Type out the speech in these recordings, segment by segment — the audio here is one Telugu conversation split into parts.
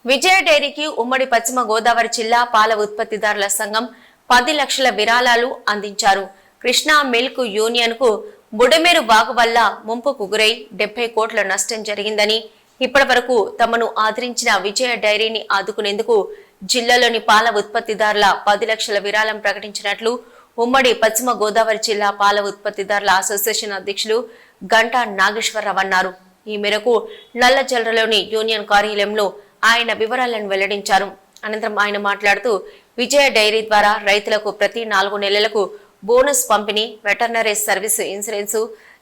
విజయ డైరీకి ఉమ్మడి పశ్చిమ గోదావరి జిల్లా పాల ఉత్పత్తిదారుల సంఘం 10 లక్షల విరాళాలు అందించారు. కృష్ణా మిల్క్ యూనియన్ కు బుడమేరు వాగు వల్ల ముంపుకు గురై 70 కోట్ల నష్టం జరిగిందని, ఇప్పటివరకు తమను ఆదరించిన విజయ డైరీని ఆదుకునేందుకు జిల్లాలోని పాల ఉత్పత్తిదారుల 10 లక్షల విరాళం ప్రకటించినట్లు ఉమ్మడి పశ్చిమ గోదావరి జిల్లా పాల ఉత్పత్తిదారుల అసోసియేషన్ అధ్యక్షులు గంటా నాగేశ్వరరావు అన్నారు. ఈ మేరకు నల్లజల్రలోని యూనియన్ కార్యాలయంలో ఆయన వివరాలను వెల్లడించారు. అనంతరం ఆయన మాట్లాడుతూ విజయ డైరీ ద్వారా రైతులకు ప్రతి 4 నెలలకు బోనస్ పంపిణీ, veterinary service insurance,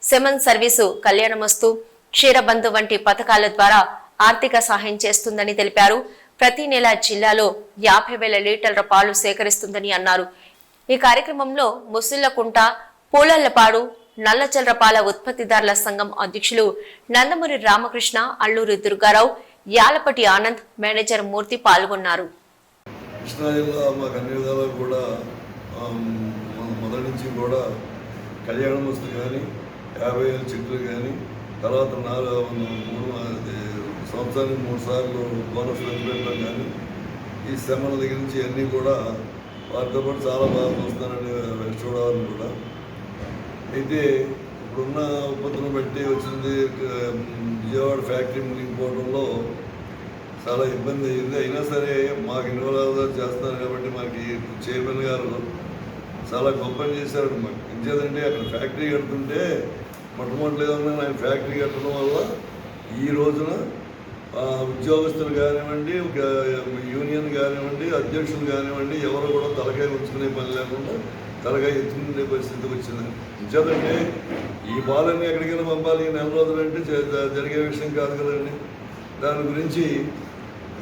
semen service, Kalyanamasthu, Ksheerabandhu వంటి పథకాల ద్వారా ఆర్థిక సహాయం చేస్తుందని తెలిపారు. ప్రతి నెల జిల్లాలో 50,000 లీటర్ల పాలు సేకరిస్తుందని అన్నారు. ఈ కార్యక్రమంలో ముసిళ్లకుంట, పూలల్లపాడు, నల్లచల్ర పాల ఉత్పత్తిదారుల సంఘం అధ్యక్షులు నందమూరి రామకృష్ణ, అల్లూరి దుర్గారావు, యాలపటి ఆనంద్, మేనేజర్ మూర్తి పాల్గొన్నారు. కృష్ణా జిల్లా మాకు అన్ని విధాలు కూడా మొదటి నుంచి కూడా కళ్యాణ మస్తు కానీ 50,000 చెక్కులు కానీ, తర్వాత 3 సంవత్సరానికి 3 సార్లు బోనస్ పెట్టడం కానీ, ఈ శ్రమల దగ్గర నుంచి అన్నీ కూడా వారితో పాటు చాలా బాగా చూస్తున్నారని చూడాలని కూడా. అయితే ఇప్పుడున్న ఉత్పత్తులను బట్టి వచ్చింది విజయవాడ ఫ్యాక్టరీ మునిగిపోవడంలో చాలా ఇబ్బంది అయ్యింది. అయినా సరే మాకు ఇన్వాల్వ్ చేస్తున్నారు కాబట్టి మనకి చైర్మన్ గారు చాలా గొప్ప చేశారు. మాకు ఇంచేదంటే అక్కడ ఫ్యాక్టరీ కడుతుంటే మొట్టమొదటిలేదన్నా ఆయన ఫ్యాక్టరీ కట్టడం వల్ల ఈ రోజున ఉద్యోగస్తులు కానివ్వండి, యూనియన్ కానివ్వండి, అధ్యక్షులు కానివ్వండి, ఎవరు కూడా తలకాయ ఉంచుకునే పని లేకుండా తలకాయ ఎత్తుకునే పరిస్థితి వచ్చింది. ఇంచేదంటే ఈ పాలన్నీ ఎక్కడికైనా పంపాలి, ఈ 4 రోజులు అంటే జరిగే విషయం కాదు కదండి. దాని గురించి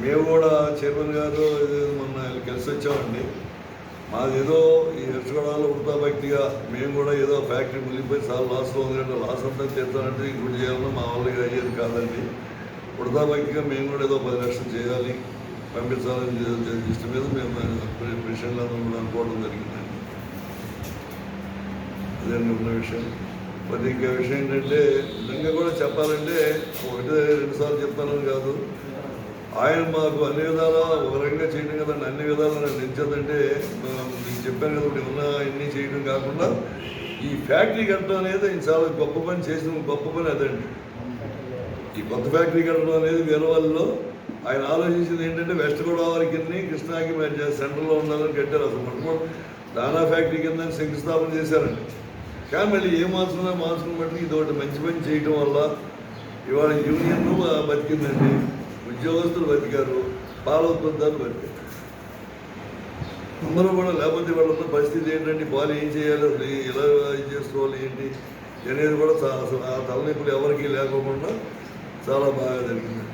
మేము కూడా చైర్మన్ గారు మొన్న కలిసి వచ్చామండి. మాదేదో ఈ హెచ్చగొడాలో వృధా భక్తిగా మేము కూడా ఏదో ఫ్యాక్టరీ మునిగిపోయి చాలా లాస్లో ఉంది అంటే లాస్ అంతా చేస్తానంటే ఇంకోటి చేయాలన్నా మా వాళ్ళకి అయ్యేది కాదండి. వృధా భక్తిగా మేము కూడా ఏదో 10 లక్షలు చేయాలి, పంపించాలని ఇష్టం మీద మేము ప్రెసిడెంట్లను కూడా అనుకోవడం జరిగిందండి. అదండి ఉన్న విషయం. మరి ఇంకా విషయం ఏంటంటే నిజంగా కూడా చెప్పాలంటే 1-2 సార్లు చెప్తానని కాదు, ఆయన మాకు అన్ని విధాలా ఒక రకంగా చేయడం కదండి. అన్ని విధాలు నన్ను ఎంచేదంటే మీకు చెప్పాను కదా, ఇప్పుడు ఉన్న ఇన్ని చేయడం కాకుండా ఈ ఫ్యాక్టరీ కట్టడం అనేది ఆయన చాలా గొప్ప పని చేసిన గొప్ప పని అదండి. ఈ కొత్త ఫ్యాక్టరీ కట్టడం అనేది వేరే వాళ్ళలో ఆయన ఆలోచించింది ఏంటంటే వెస్ట్ గోదావరి కింద కృష్ణాకి సెంటర్లో ఉండాలని కట్టారు. అసలు మొట్టమొదటి దానా ఫ్యాక్టరీ కింద శంకుస్థాపన చేశారండి. కానీ మళ్ళీ ఏ మార్చుకుని బట్టి ఇది ఒకటి మంచి పని చేయడం వల్ల ఇవాళ యూనియన్ బతికిందండి, ఉద్యోగస్తులు బతికారు, పాల ఉత్పత్తులు బతికారు. అందరూ కూడా లేకపోతే వాళ్ళ ఉన్న పరిస్థితి ఏంటంటే పాలు ఏం చేయాలి, అసలు ఎలా చేసుకోవాలి ఏంటి అనేది కూడా అసలు ఆ తలనొప్పులు ఎవరికీ లేకోకుండా చాలా బాగా జరిగింది.